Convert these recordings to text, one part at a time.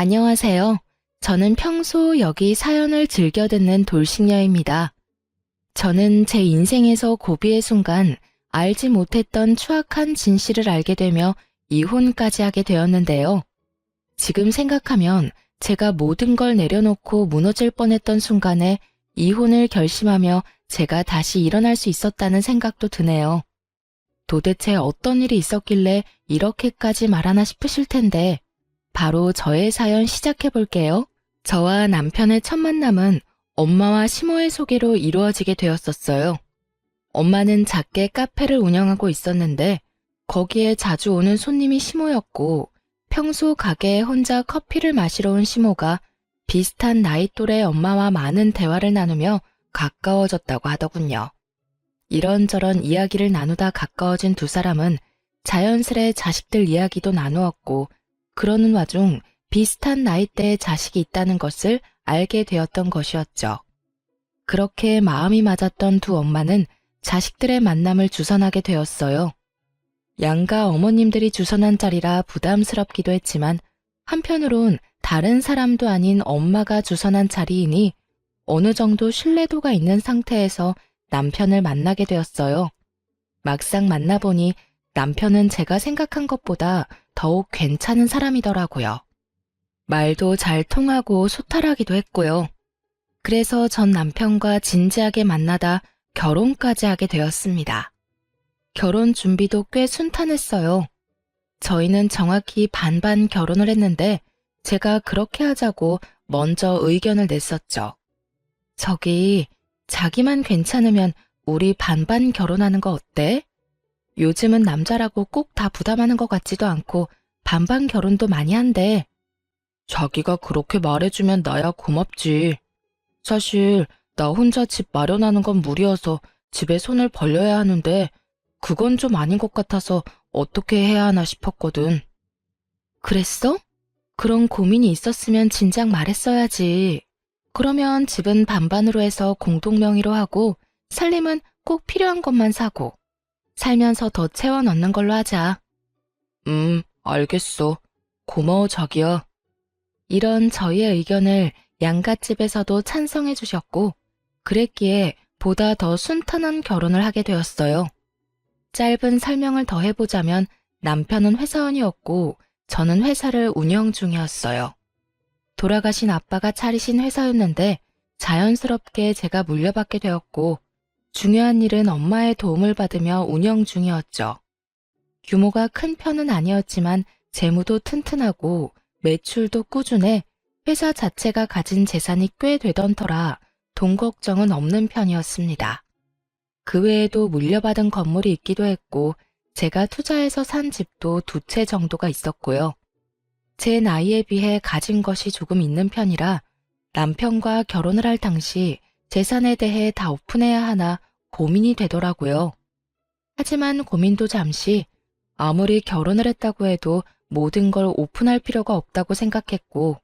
안녕하세요. 저는 평소 여기 사연을 즐겨 듣는 돌싱녀입니다. 저는 제 인생에서 고비의 순간 알지 못했던 추악한 진실을 알게 되며 이혼까지 하게 되었는데요. 지금 생각하면 제가 모든 걸 내려놓고 무너질 뻔했던 순간에 이혼을 결심하며 제가 다시 일어날 수 있었다는 생각도 드네요. 도대체 어떤 일이 있었길래 이렇게까지 말하나 싶으실 텐데 바로 저의 사연 시작해 볼게요. 저와 남편의 첫 만남은 엄마와 시모의 소개로 이루어지게 되었었어요. 엄마는 작게 카페를 운영하고 있었는데 거기에 자주 오는 손님이 시모였고 평소 가게에 혼자 커피를 마시러 온 시모가 비슷한 나이 또래 엄마와 많은 대화를 나누며 가까워졌다고 하더군요. 이런저런 이야기를 나누다 가까워진 두 사람은 자연스레 자식들 이야기도 나누었고 그러는 와중 비슷한 나이대의 자식이 있다는 것을 알게 되었던 것이었죠. 그렇게 마음이 맞았던 두 엄마는 자식들의 만남을 주선하게 되었어요. 양가 어머님들이 주선한 자리라 부담스럽기도 했지만 한편으론 다른 사람도 아닌 엄마가 주선한 자리이니 어느 정도 신뢰도가 있는 상태에서 남편을 만나게 되었어요. 막상 만나보니 남편은 제가 생각한 것보다 더욱 괜찮은 사람이더라고요. 말도 잘 통하고 소탈하기도 했고요. 그래서 전 남편과 진지하게 만나다 결혼까지 하게 되었습니다. 결혼 준비도 꽤 순탄했어요. 저희는 정확히 반반 결혼을 했는데 제가 그렇게 하자고 먼저 의견을 냈었죠. 저기, 자기만 괜찮으면 우리 반반 결혼하는 거 어때? 요즘은 남자라고 꼭 다 부담하는 것 같지도 않고 반반 결혼도 많이 한대. 자기가 그렇게 말해주면 나야 고맙지. 사실 나 혼자 집 마련하는 건 무리여서 집에 손을 벌려야 하는데 그건 좀 아닌 것 같아서 어떻게 해야 하나 싶었거든. 그랬어? 그런 고민이 있었으면 진작 말했어야지. 그러면 집은 반반으로 해서 공동명의로 하고 살림은 꼭 필요한 것만 사고 살면서 더 채워 넣는 걸로 하자. 알겠어. 고마워 자기야. 이런 저희의 의견을 양갓집에서도 찬성해 주셨고 그랬기에 보다 더 순탄한 결혼을 하게 되었어요. 짧은 설명을 더 해보자면 남편은 회사원이었고 저는 회사를 운영 중이었어요. 돌아가신 아빠가 차리신 회사였는데 자연스럽게 제가 물려받게 되었고 중요한 일은 엄마의 도움을 받으며 운영 중이었죠. 규모가 큰 편은 아니었지만 재무도 튼튼하고 매출도 꾸준해 회사 자체가 가진 재산이 꽤 되던 터라 돈 걱정은 없는 편이었습니다. 그 외에도 물려받은 건물이 있기도 했고 제가 투자해서 산 집도 두 채 정도가 있었고요. 제 나이에 비해 가진 것이 조금 있는 편이라 남편과 결혼을 할 당시 재산에 대해 다 오픈해야 하나 고민이 되더라고요. 하지만 고민도 잠시 아무리 결혼을 했다고 해도 모든 걸 오픈할 필요가 없다고 생각했고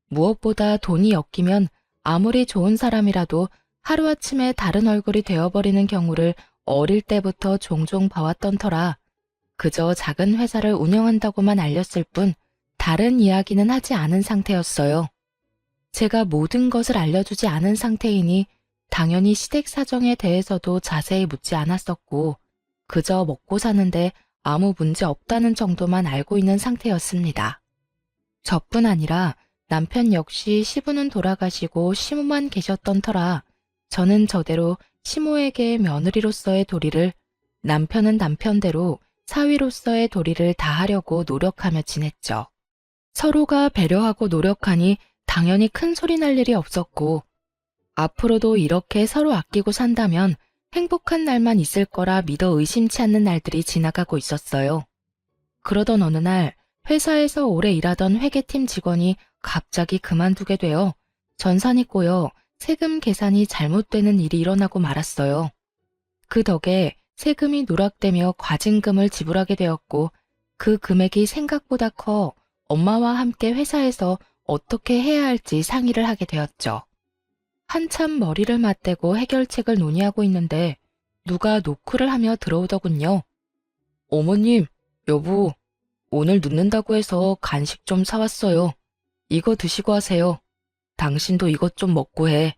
무엇보다 돈이 엮이면 아무리 좋은 사람이라도 하루아침에 다른 얼굴이 되어버리는 경우를 어릴 때부터 종종 봐왔던 터라 그저 작은 회사를 운영한다고만 알렸을 뿐 다른 이야기는 하지 않은 상태였어요. 제가 모든 것을 알려주지 않은 상태이니 당연히 시댁 사정에 대해서도 자세히 묻지 않았었고 그저 먹고 사는데 아무 문제 없다는 정도만 알고 있는 상태였습니다. 저뿐 아니라 남편 역시 시부는 돌아가시고 시모만 계셨던 터라 저는 저대로 시모에게 며느리로서의 도리를 남편은 남편대로 사위로서의 도리를 다하려고 노력하며 지냈죠. 서로가 배려하고 노력하니 당연히 큰 소리 날 일이 없었고 앞으로도 이렇게 서로 아끼고 산다면 행복한 날만 있을 거라 믿어 의심치 않는 날들이 지나가고 있었어요. 그러던 어느 날 회사에서 오래 일하던 회계팀 직원이 갑자기 그만두게 되어 전산이 꼬여 세금 계산이 잘못되는 일이 일어나고 말았어요. 그 덕에 세금이 누락되며 과징금을 지불하게 되었고 그 금액이 생각보다 커 엄마와 함께 회사에서 어떻게 해야 할지 상의를 하게 되었죠. 한참 머리를 맞대고 해결책을 논의하고 있는데 누가 노크를 하며 들어오더군요. 어머님, 여보, 오늘 늦는다고 해서 간식 좀 사왔어요. 이거 드시고 하세요. 당신도 이것 좀 먹고 해.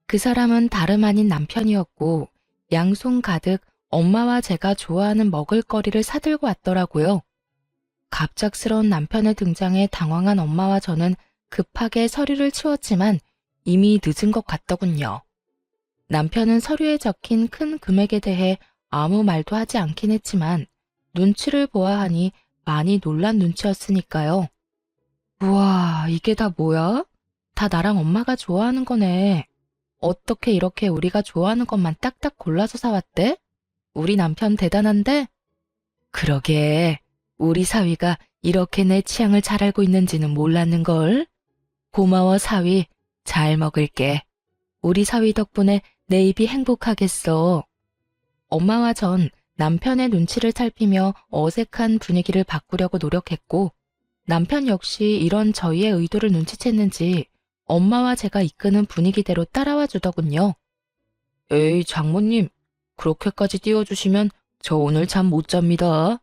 그 사람은 다름 아닌 남편이었고 양손 가득 엄마와 제가 좋아하는 먹을거리를 사들고 왔더라고요. 갑작스러운 남편의 등장에 당황한 엄마와 저는 급하게 서류를 치웠지만 이미 늦은 것 같더군요. 남편은 서류에 적힌 큰 금액에 대해 아무 말도 하지 않긴 했지만 눈치를 보아하니 많이 놀란 눈치였으니까요. 우와, 이게 다 뭐야? 다 나랑 엄마가 좋아하는 거네. 어떻게 이렇게 우리가 좋아하는 것만 딱딱 골라서 사왔대? 우리 남편 대단한데? 그러게, 우리 사위가 이렇게 내 취향을 잘 알고 있는지는 몰랐는걸. 고마워, 사위. 잘 먹을게. 우리 사위 덕분에 내 입이 행복하겠어. 엄마와 전 남편의 눈치를 살피며 어색한 분위기를 바꾸려고 노력했고, 남편 역시 이런 저희의 의도를 눈치챘는지 엄마와 제가 이끄는 분위기대로 따라와 주더군요. 에이, 장모님, 그렇게까지 띄워주시면 저 오늘 잠 못 잡니다.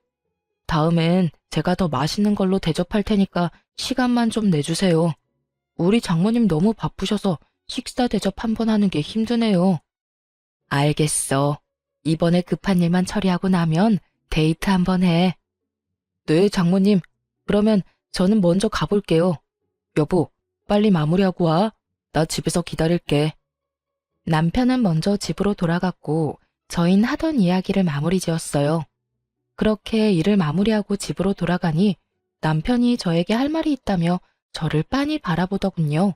다음엔 제가 더 맛있는 걸로 대접할 테니까 시간만 좀 내주세요. 우리 장모님 너무 바쁘셔서 식사 대접 한 번 하는 게 힘드네요. 알겠어. 이번에 급한 일만 처리하고 나면 데이트 한 번 해. 네, 장모님. 그러면 저는 먼저 가볼게요. 여보, 빨리 마무리하고 와. 나 집에서 기다릴게. 남편은 먼저 집으로 돌아갔고 저흰 하던 이야기를 마무리 지었어요. 그렇게 일을 마무리하고 집으로 돌아가니 남편이 저에게 할 말이 있다며 저를 빤히 바라보더군요.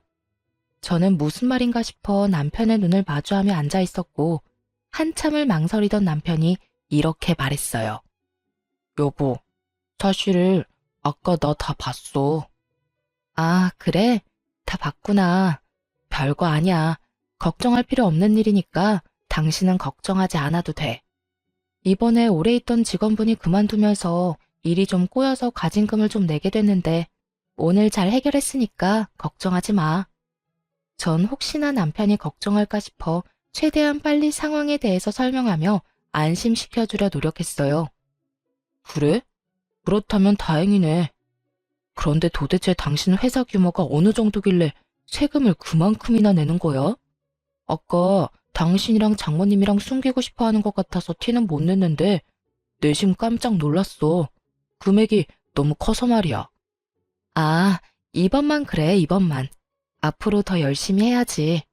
저는 무슨 말인가 싶어 남편의 눈을 마주하며 앉아 있었고 한참을 망설이던 남편이 이렇게 말했어요. 여보, 사실 아까 나 다 봤어. 아, 그래? 다 봤구나. 별거 아니야. 걱정할 필요 없는 일이니까 당신은 걱정하지 않아도 돼. 이번에 오래 있던 직원분이 그만두면서 일이 좀 꼬여서 가진금을 좀 내게 됐는데 오늘 잘 해결했으니까 걱정하지 마. 전 혹시나 남편이 걱정할까 싶어 최대한 빨리 상황에 대해서 설명하며 안심시켜주려 노력했어요. 그래? 그렇다면 다행이네. 그런데 도대체 당신 회사 규모가 어느 정도길래 세금을 그만큼이나 내는 거야? 아까 당신이랑 장모님이랑 숨기고 싶어 하는 것 같아서 티는 못 냈는데 내심 깜짝 놀랐어. 금액이 너무 커서 말이야. 아, 이번만 그래, 이번만. 앞으로 더 열심히 해야지.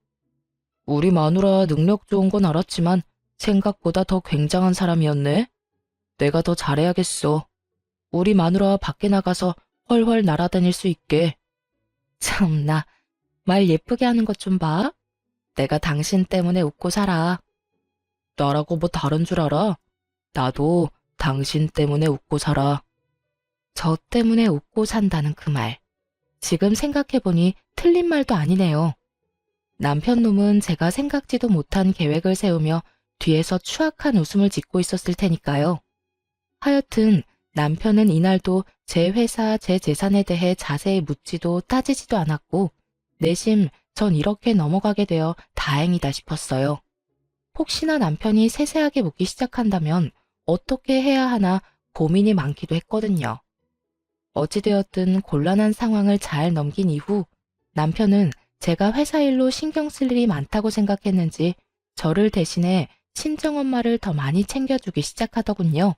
우리 마누라 능력 좋은 건 알았지만 생각보다 더 굉장한 사람이었네. 내가 더 잘해야겠어. 우리 마누라 밖에 나가서 훨훨 날아다닐 수 있게. 참나, 말 예쁘게 하는 것 좀 봐. 내가 당신 때문에 웃고 살아. 나라고 뭐 다른 줄 알아? 나도 당신 때문에 웃고 살아. 저 때문에 웃고 산다는 그 말. 지금 생각해보니 틀린 말도 아니네요. 남편 놈은 제가 생각지도 못한 계획을 세우며 뒤에서 추악한 웃음을 짓고 있었을 테니까요. 하여튼 남편은 이날도 제 회사, 제 재산에 대해 자세히 묻지도 따지지도 않았고 내심 전 이렇게 넘어가게 되어 다행이다 싶었어요. 혹시나 남편이 세세하게 묻기 시작한다면 어떻게 해야 하나 고민이 많기도 했거든요. 어찌되었든 곤란한 상황을 잘 넘긴 이후 남편은 제가 회사 일로 신경 쓸 일이 많다고 생각했는지 저를 대신해 친정엄마를 더 많이 챙겨주기 시작하더군요.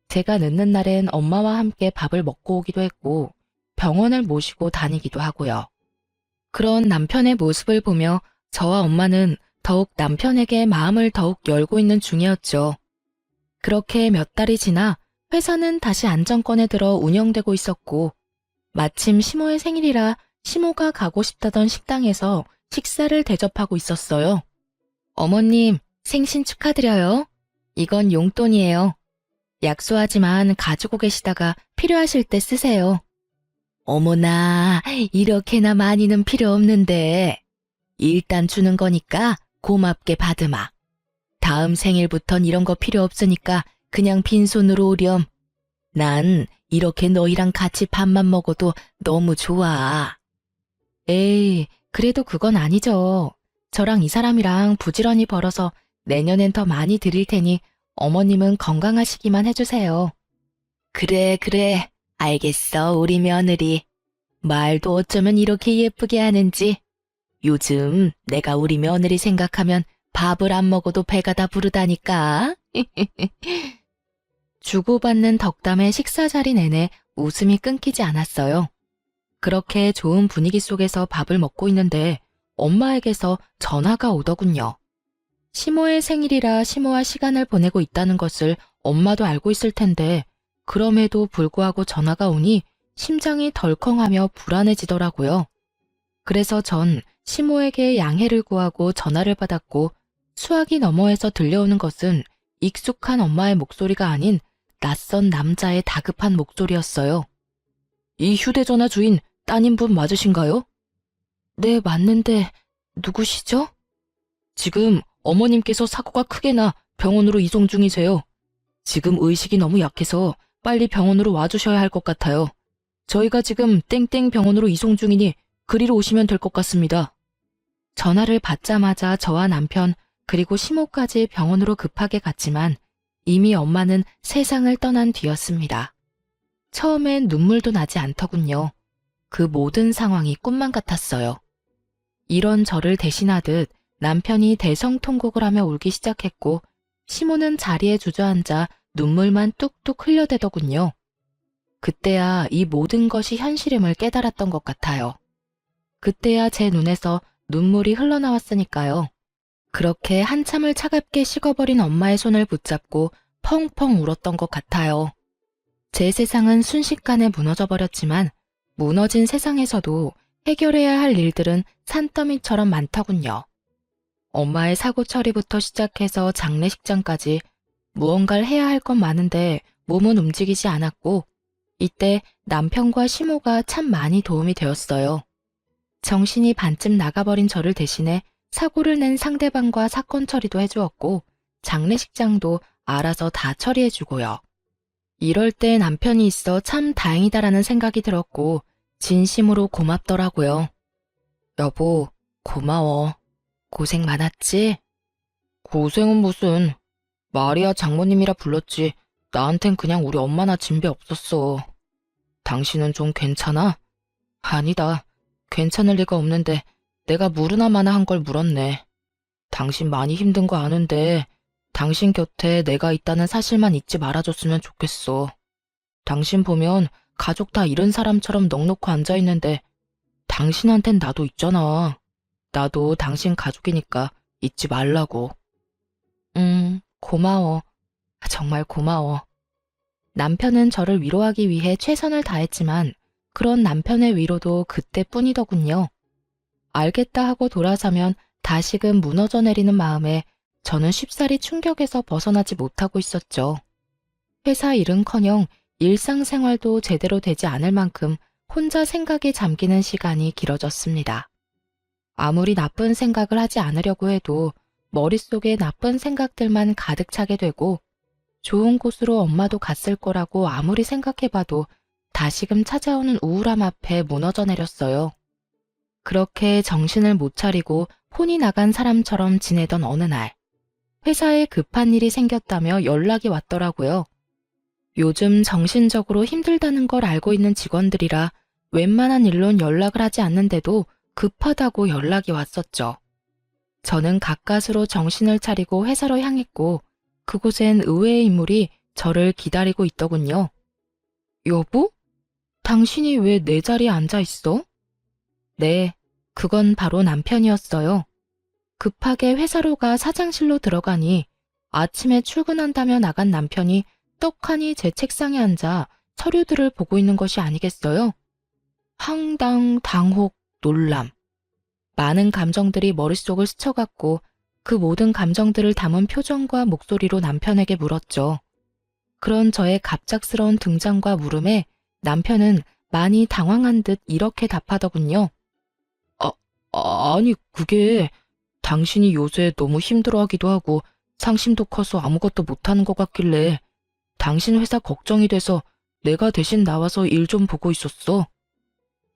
제가 늦는 날엔 엄마와 함께 밥을 먹고 오기도 했고 병원을 모시고 다니기도 하고요. 그런 남편의 모습을 보며 저와 엄마는 더욱 남편에게 마음을 더욱 열고 있는 중이었죠. 그렇게 몇 달이 지나 회사는 다시 안정권에 들어 운영되고 있었고 마침 시모의 생일이라 시모가 가고 싶다던 식당에서 식사를 대접하고 있었어요. 어머님, 생신 축하드려요. 이건 용돈이에요. 약소하지만 가지고 계시다가 필요하실 때 쓰세요. 어머나, 이렇게나 많이는 필요 없는데. 일단 주는 거니까 고맙게 받으마. 다음 생일부턴 이런 거 필요 없으니까 그냥 빈손으로 오렴. 난 이렇게 너희랑 같이 밥만 먹어도 너무 좋아. 에이, 그래도 그건 아니죠. 저랑 이 사람이랑 부지런히 벌어서 내년엔 더 많이 드릴 테니 어머님은 건강하시기만 해주세요. 그래, 알겠어, 우리 며느리. 말도 어쩌면 이렇게 예쁘게 하는지. 요즘 내가 우리 며느리 생각하면 밥을 안 먹어도 배가 다 부르다니까. 주고받는 덕담에 식사 자리 내내 웃음이 끊기지 않았어요. 그렇게 좋은 분위기 속에서 밥을 먹고 있는데 엄마에게서 전화가 오더군요. 시모의 생일이라 시모와 시간을 보내고 있다는 것을 엄마도 알고 있을 텐데 그럼에도 불구하고 전화가 오니 심장이 덜컹하며 불안해지더라고요. 그래서 전 시모에게 양해를 구하고 전화를 받았고 수화기 너머에서 들려오는 것은 익숙한 엄마의 목소리가 아닌 낯선 남자의 다급한 목소리였어요. 이 휴대전화 주인 따님분 맞으신가요? 네, 맞는데 누구시죠? 지금 어머님께서 사고가 크게 나 병원으로 이송 중이세요. 지금 의식이 너무 약해서 빨리 병원으로 와주셔야 할 것 같아요. 저희가 지금 땡땡 병원으로 이송 중이니 그리로 오시면 될 것 같습니다. 전화를 받자마자 저와 남편 그리고 시모까지 병원으로 급하게 갔지만 이미 엄마는 세상을 떠난 뒤였습니다. 처음엔 눈물도 나지 않더군요. 그 모든 상황이 꿈만 같았어요. 이런 저를 대신하듯 남편이 대성통곡을 하며 울기 시작했고 시모는 자리에 주저앉아 눈물만 뚝뚝 흘려대더군요. 그때야 이 모든 것이 현실임을 깨달았던 것 같아요. 그때야 제 눈에서 눈물이 흘러나왔으니까요. 그렇게 한참을 차갑게 식어버린 엄마의 손을 붙잡고 펑펑 울었던 것 같아요. 제 세상은 순식간에 무너져버렸지만 무너진 세상에서도 해결해야 할 일들은 산더미처럼 많더군요. 엄마의 사고 처리부터 시작해서 장례식장까지 무언가를 해야 할 건 많은데 몸은 움직이지 않았고 이때 남편과 시모가 참 많이 도움이 되었어요. 정신이 반쯤 나가버린 저를 대신해 사고를 낸 상대방과 사건 처리도 해주었고 장례식장도 알아서 다 처리해주고요. 이럴 때 남편이 있어 참 다행이다라는 생각이 들었고 진심으로 고맙더라고요. 여보, 고마워. 고생 많았지? 고생은 무슨. 마리아 장모님이라 불렀지. 나한텐 그냥 우리 엄마나 진배 없었어. 당신은 좀 괜찮아? 아니다. 괜찮을 리가 없는데 내가 물으나 마나 한 걸 물었네. 당신 많이 힘든 거 아는데 당신 곁에 내가 있다는 사실만 잊지 말아줬으면 좋겠어. 당신 보면 가족 다 잃은 사람처럼 넋놓고 앉아있는데 당신한텐 나도 있잖아. 나도 당신 가족이니까 잊지 말라고. 고마워. 정말 고마워. 남편은 저를 위로하기 위해 최선을 다했지만 그런 남편의 위로도 그때뿐이더군요. 알겠다 하고 돌아서면 다시금 무너져 내리는 마음에 저는 쉽사리 충격에서 벗어나지 못하고 있었죠. 회사 일은커녕 일상생활도 제대로 되지 않을 만큼 혼자 생각에 잠기는 시간이 길어졌습니다. 아무리 나쁜 생각을 하지 않으려고 해도 머릿속에 나쁜 생각들만 가득 차게 되고 좋은 곳으로 엄마도 갔을 거라고 아무리 생각해봐도 다시금 찾아오는 우울함 앞에 무너져 내렸어요. 그렇게 정신을 못 차리고 혼이 나간 사람처럼 지내던 어느 날, 회사에 급한 일이 생겼다며 연락이 왔더라고요. 요즘 정신적으로 힘들다는 걸 알고 있는 직원들이라 웬만한 일론 연락을 하지 않는데도 급하다고 연락이 왔었죠. 저는 가까스로 정신을 차리고 회사로 향했고 그곳엔 의외의 인물이 저를 기다리고 있더군요. 여보? 당신이 왜 내 자리에 앉아 있어? 네, 그건 바로 남편이었어요. 급하게 회사로 가 사장실로 들어가니 아침에 출근한다며 나간 남편이 떡하니 제 책상에 앉아 서류들을 보고 있는 것이 아니겠어요? 황당, 당혹, 놀람. 많은 감정들이 머릿속을 스쳐갔고 그 모든 감정들을 담은 표정과 목소리로 남편에게 물었죠. 그런 저의 갑작스러운 등장과 물음에 남편은 많이 당황한 듯 이렇게 답하더군요. 아니 그게 당신이 요새 너무 힘들어하기도 하고 상심도 커서 아무것도 못하는 것 같길래 당신 회사 걱정이 돼서 내가 대신 나와서 일 좀 보고 있었어.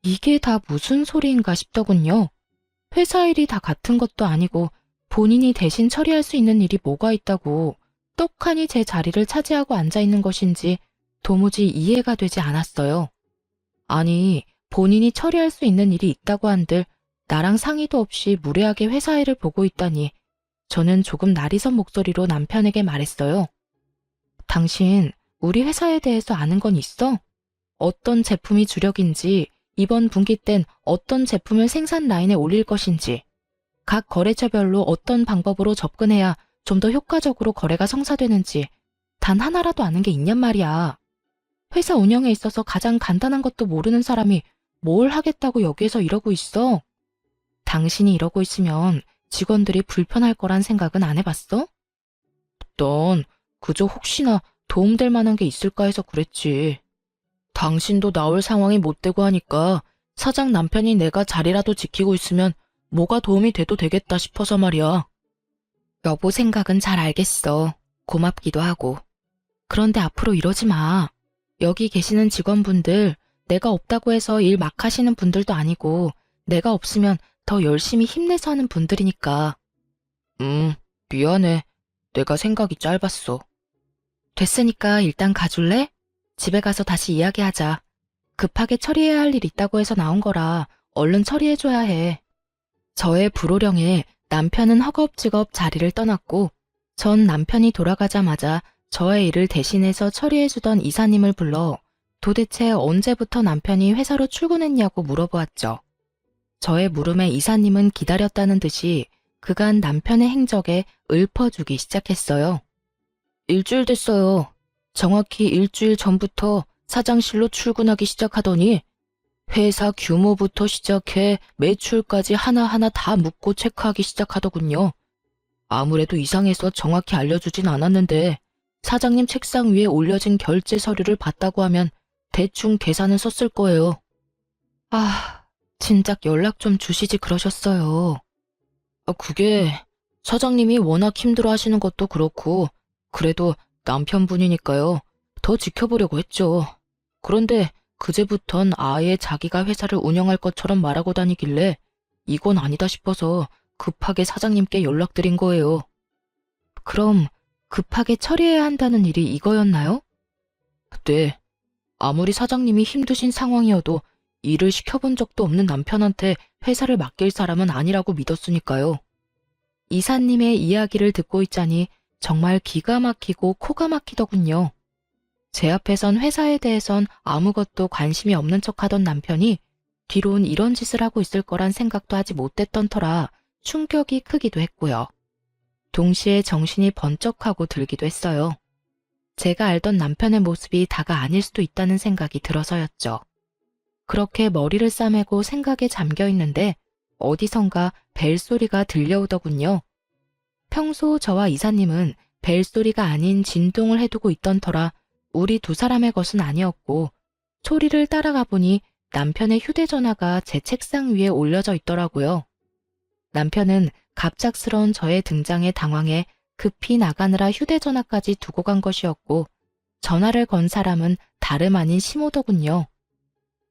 이게 다 무슨 소리인가 싶더군요. 회사 일이 다 같은 것도 아니고 본인이 대신 처리할 수 있는 일이 뭐가 있다고 떡하니 제 자리를 차지하고 앉아있는 것인지 도무지 이해가 되지 않았어요. 아니, 본인이 처리할 수 있는 일이 있다고 한들 나랑 상의도 없이 무례하게 회사 일을 보고 있다니 저는 조금 나리선 목소리로 남편에게 말했어요. 당신 우리 회사에 대해서 아는 건 있어? 어떤 제품이 주력인지, 이번 분기 땐 어떤 제품을 생산 라인에 올릴 것인지, 각 거래처별로 어떤 방법으로 접근해야 좀 더 효과적으로 거래가 성사되는지 단 하나라도 아는 게 있냔 말이야. 회사 운영에 있어서 가장 간단한 것도 모르는 사람이 뭘 하겠다고 여기에서 이러고 있어? 당신이 이러고 있으면 직원들이 불편할 거란 생각은 안 해봤어? 넌 그저 혹시나 도움될 만한 게 있을까 해서 그랬지. 당신도 나올 상황이 못 되고 하니까 사장 남편이 내가 자리라도 지키고 있으면 뭐가 도움이 돼도 되겠다 싶어서 말이야. 여보 생각은 잘 알겠어. 고맙기도 하고. 그런데 앞으로 이러지 마. 여기 계시는 직원분들, 내가 없다고 해서 일 막 하시는 분들도 아니고 내가 없으면 더 열심히 힘내서 하는 분들이니까. 미안해. 내가 생각이 짧았어. 됐으니까 일단 가줄래? 집에 가서 다시 이야기하자. 급하게 처리해야 할 일 있다고 해서 나온 거라 얼른 처리해줘야 해. 저의 불호령에 남편은 허겁지겁 자리를 떠났고 전 남편이 돌아가자마자 저의 일을 대신해서 처리해주던 이사님을 불러 도대체 언제부터 남편이 회사로 출근했냐고 물어보았죠. 저의 물음에 이사님은 기다렸다는 듯이 그간 남편의 행적에 읊어주기 시작했어요. 일주일 됐어요. 정확히 일주일 전부터 사장실로 출근하기 시작하더니 회사 규모부터 시작해 매출까지 하나하나 다 묻고 체크하기 시작하더군요. 아무래도 이상해서 정확히 알려주진 않았는데 사장님 책상 위에 올려진 결제 서류를 봤다고 하면 대충 계산은 썼을 거예요. 진작 연락 좀 주시지 그러셨어요. 그게 사장님이 워낙 힘들어 하시는 것도 그렇고 그래도 남편분이니까요. 더 지켜보려고 했죠. 그런데 그제부턴 아예 자기가 회사를 운영할 것처럼 말하고 다니길래 이건 아니다 싶어서 급하게 사장님께 연락드린 거예요. 그럼 급하게 처리해야 한다는 일이 이거였나요? 네. 아무리 사장님이 힘드신 상황이어도 일을 시켜본 적도 없는 남편한테 회사를 맡길 사람은 아니라고 믿었으니까요. 이사님의 이야기를 듣고 있자니 정말 기가 막히고 코가 막히더군요. 제 앞에선 회사에 대해선 아무것도 관심이 없는 척하던 남편이 뒤론 이런 짓을 하고 있을 거란 생각도 하지 못했던 터라 충격이 크기도 했고요. 동시에 정신이 번쩍하고 들기도 했어요. 제가 알던 남편의 모습이 다가 아닐 수도 있다는 생각이 들어서였죠. 그렇게 머리를 싸매고 생각에 잠겨 있는데 어디선가 벨소리가 들려오더군요. 평소 저와 이사님은 벨소리가 아닌 진동을 해두고 있던 터라 우리 두 사람의 것은 아니었고 소리를 따라가 보니 남편의 휴대전화가 제 책상 위에 올려져 있더라고요. 남편은 갑작스러운 저의 등장에 당황해 급히 나가느라 휴대전화까지 두고 간 것이었고 전화를 건 사람은 다름 아닌 시모더군요.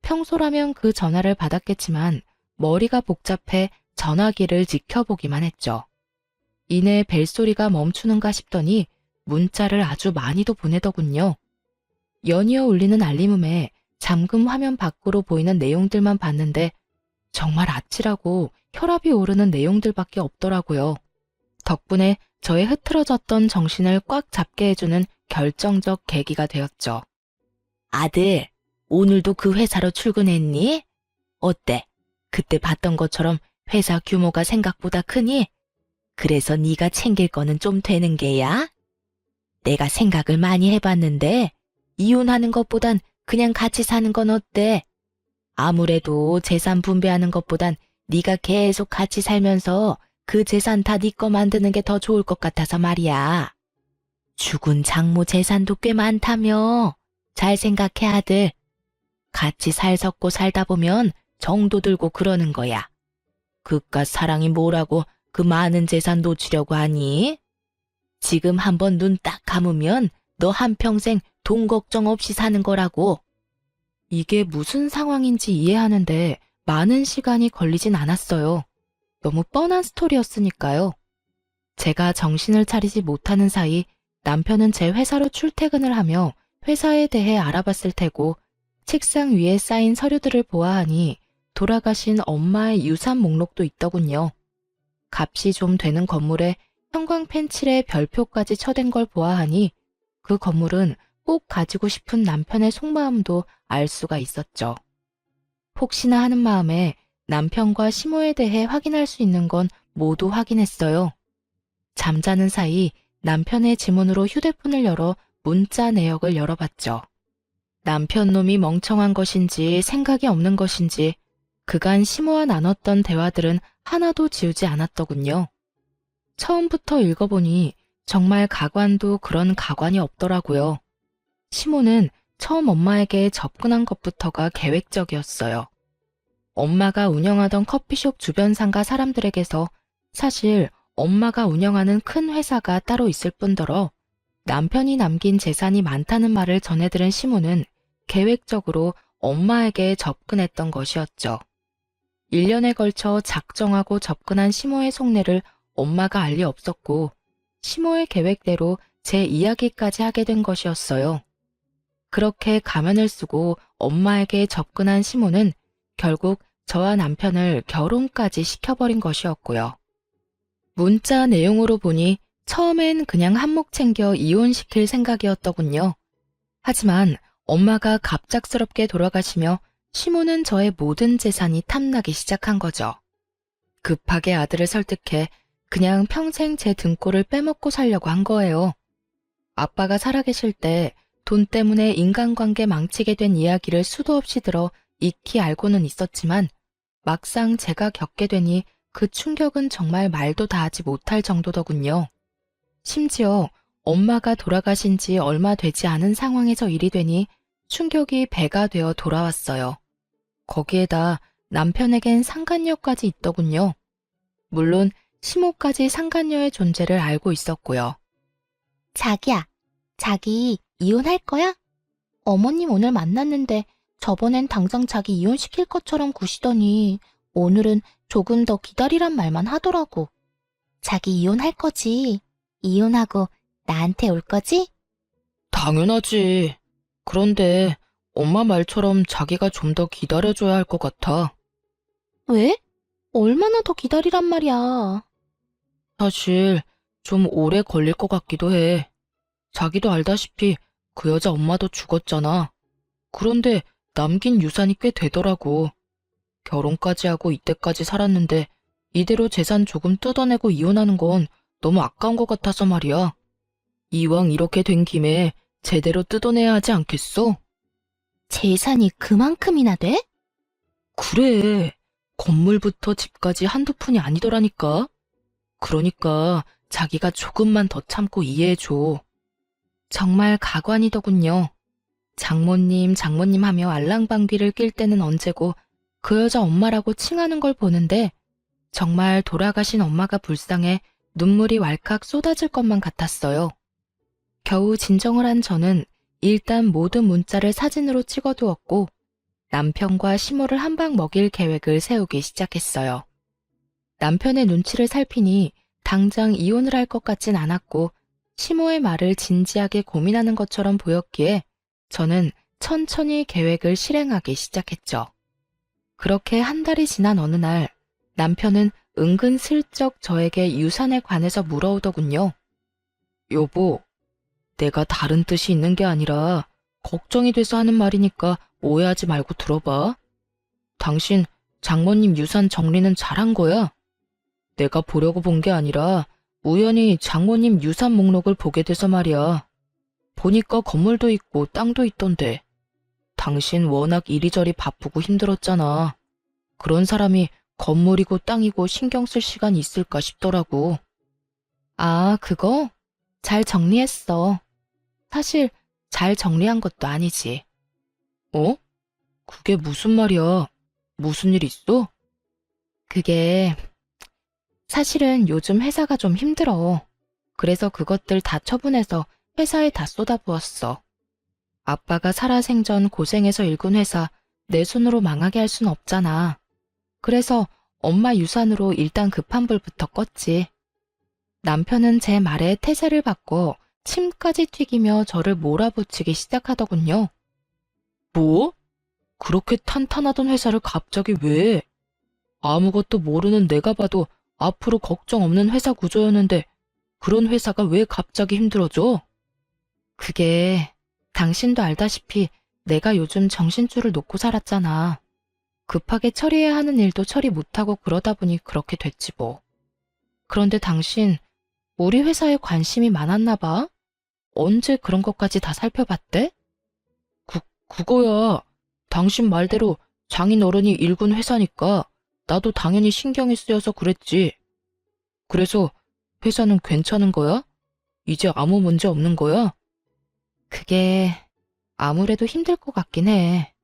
평소라면 그 전화를 받았겠지만 머리가 복잡해 전화기를 지켜보기만 했죠. 이내 벨소리가 멈추는가 싶더니 문자를 아주 많이도 보내더군요. 연이어 울리는 알림음에 잠금 화면 밖으로 보이는 내용들만 봤는데 정말 아찔하고 혈압이 오르는 내용들밖에 없더라고요. 덕분에 저의 흐트러졌던 정신을 꽉 잡게 해주는 결정적 계기가 되었죠. 아들, 오늘도 그 회사로 출근했니? 어때? 그때 봤던 것처럼 회사 규모가 생각보다 크니? 그래서 네가 챙길 거는 좀 되는 게야? 내가 생각을 많이 해봤는데 이혼하는 것보단 그냥 같이 사는 건 어때? 아무래도 재산 분배하는 것보단 네가 계속 같이 살면서 그 재산 다 네 거 만드는 게 더 좋을 것 같아서 말이야. 죽은 장모 재산도 꽤 많다며. 잘 생각해 아들. 같이 살 섞고 살다 보면 정도 들고 그러는 거야. 그깟 사랑이 뭐라고 그 많은 재산 놓치려고 하니? 지금 한번 눈 딱 감으면 너 한평생 돈 걱정 없이 사는 거라고. 이게 무슨 상황인지 이해하는데 많은 시간이 걸리진 않았어요. 너무 뻔한 스토리였으니까요. 제가 정신을 차리지 못하는 사이 남편은 제 회사로 출퇴근을 하며 회사에 대해 알아봤을 테고 책상 위에 쌓인 서류들을 보아하니 돌아가신 엄마의 유산 목록도 있더군요. 값이 좀 되는 건물에 형광펜 칠에 별표까지 쳐댄 걸 보아하니 그 건물은 꼭 가지고 싶은 남편의 속마음도 알 수가 있었죠. 혹시나 하는 마음에 남편과 시모에 대해 확인할 수 있는 건 모두 확인했어요. 잠자는 사이 남편의 지문으로 휴대폰을 열어 문자 내역을 열어봤죠. 남편 놈이 멍청한 것인지 생각이 없는 것인지 그간 시모와 나눴던 대화들은 하나도 지우지 않았더군요. 처음부터 읽어보니 정말 가관도 그런 가관이 없더라고요. 시모는 처음 엄마에게 접근한 것부터가 계획적이었어요. 엄마가 운영하던 커피숍 주변 상가 사람들에게서 사실 엄마가 운영하는 큰 회사가 따로 있을 뿐더러 남편이 남긴 재산이 많다는 말을 전해들은 시모는 계획적으로 엄마에게 접근했던 것이었죠. 1년에 걸쳐 작정하고 접근한 시모의 속내를 엄마가 알 리 없었고 시모의 계획대로 제 이야기까지 하게 된 것이었어요. 그렇게 가면을 쓰고 엄마에게 접근한 시모는 결국 저와 남편을 결혼까지 시켜버린 것이었고요. 문자 내용으로 보니 처음엔 그냥 한몫 챙겨 이혼시킬 생각이었더군요. 하지만 엄마가 갑작스럽게 돌아가시며 시모는 저의 모든 재산이 탐나기 시작한 거죠. 급하게 아들을 설득해 그냥 평생 제 등골을 빼먹고 살려고 한 거예요. 아빠가 살아계실 때 돈 때문에 인간관계 망치게 된 이야기를 수도 없이 들어 익히 알고는 있었지만 막상 제가 겪게 되니 그 충격은 정말 말도 다 하지 못할 정도더군요. 심지어 엄마가 돌아가신 지 얼마 되지 않은 상황에서 일이 되니 충격이 배가 되어 돌아왔어요. 거기에다 남편에겐 상간녀까지 있더군요. 물론 시모까지 상간녀의 존재를 알고 있었고요. 자기야, 자기 이혼할 거야? 어머님 오늘 만났는데 저번엔 당장 자기 이혼시킬 것처럼 구시더니 오늘은 조금 더 기다리란 말만 하더라고. 자기 이혼할 거지? 이혼하고 나한테 올 거지? 당연하지. 그런데 엄마 말처럼 자기가 좀 더 기다려줘야 할 것 같아. 왜? 얼마나 더 기다리란 말이야. 사실 좀 오래 걸릴 것 같기도 해. 자기도 알다시피 그 여자 엄마도 죽었잖아. 그런데 남긴 유산이 꽤 되더라고. 결혼까지 하고 이때까지 살았는데 이대로 재산 조금 뜯어내고 이혼하는 건 너무 아까운 것 같아서 말이야. 이왕 이렇게 된 김에 제대로 뜯어내야 하지 않겠어? 재산이 그만큼이나 돼? 그래. 건물부터 집까지 한두 푼이 아니더라니까. 그러니까 자기가 조금만 더 참고 이해해줘. 정말 가관이더군요. 장모님 하며 알랑방귀를 낄 때는 언제고 그 여자 엄마라고 칭하는 걸 보는데 정말 돌아가신 엄마가 불쌍해 눈물이 왈칵 쏟아질 것만 같았어요. 겨우 진정을 한 저는 일단 모든 문자를 사진으로 찍어두었고 남편과 시모를 한 방 먹일 계획을 세우기 시작했어요. 남편의 눈치를 살피니 당장 이혼을 할 것 같진 않았고 시모의 말을 진지하게 고민하는 것처럼 보였기에 저는 천천히 계획을 실행하기 시작했죠. 그렇게 한 달이 지난 어느 날 남편은 은근슬쩍 저에게 유산에 관해서 물어오더군요. 여보, 내가 다른 뜻이 있는 게 아니라 걱정이 돼서 하는 말이니까 오해하지 말고 들어봐. 당신 장모님 유산 정리는 잘한 거야? 내가 보려고 본 게 아니라 우연히 장모님 유산 목록을 보게 돼서 말이야. 보니까 건물도 있고 땅도 있던데. 당신 워낙 이리저리 바쁘고 힘들었잖아. 그런 사람이 건물이고 땅이고 신경 쓸 시간이 있을까 싶더라고. 아, 그거? 잘 정리했어. 사실 잘 정리한 것도 아니지. 어? 그게 무슨 말이야? 무슨 일 있어? 그게 사실은 요즘 회사가 좀 힘들어. 그래서 그것들 다 처분해서 회사에 다 쏟아부었어. 아빠가 살아생전 고생해서 일군 회사 내 손으로 망하게 할 순 없잖아. 그래서 엄마 유산으로 일단 급한 불부터 껐지. 남편은 제 말에 태세를 받고 침까지 튀기며 저를 몰아붙이기 시작하더군요. 뭐? 그렇게 탄탄하던 회사를 갑자기 왜? 아무것도 모르는 내가 봐도 앞으로 걱정 없는 회사 구조였는데 그런 회사가 왜 갑자기 힘들어져? 그게 당신도 알다시피 내가 요즘 정신줄을 놓고 살았잖아. 급하게 처리해야 하는 일도 처리 못하고 그러다 보니 그렇게 됐지 뭐. 그런데 당신 우리 회사에 관심이 많았나 봐? 언제 그런 것까지 다 살펴봤대? 그거야. 당신 말대로 장인 어른이 일군 회사니까 나도 당연히 신경이 쓰여서 그랬지. 그래서 회사는 괜찮은 거야? 이제 아무 문제 없는 거야? 그게 아무래도 힘들 것 같긴 해.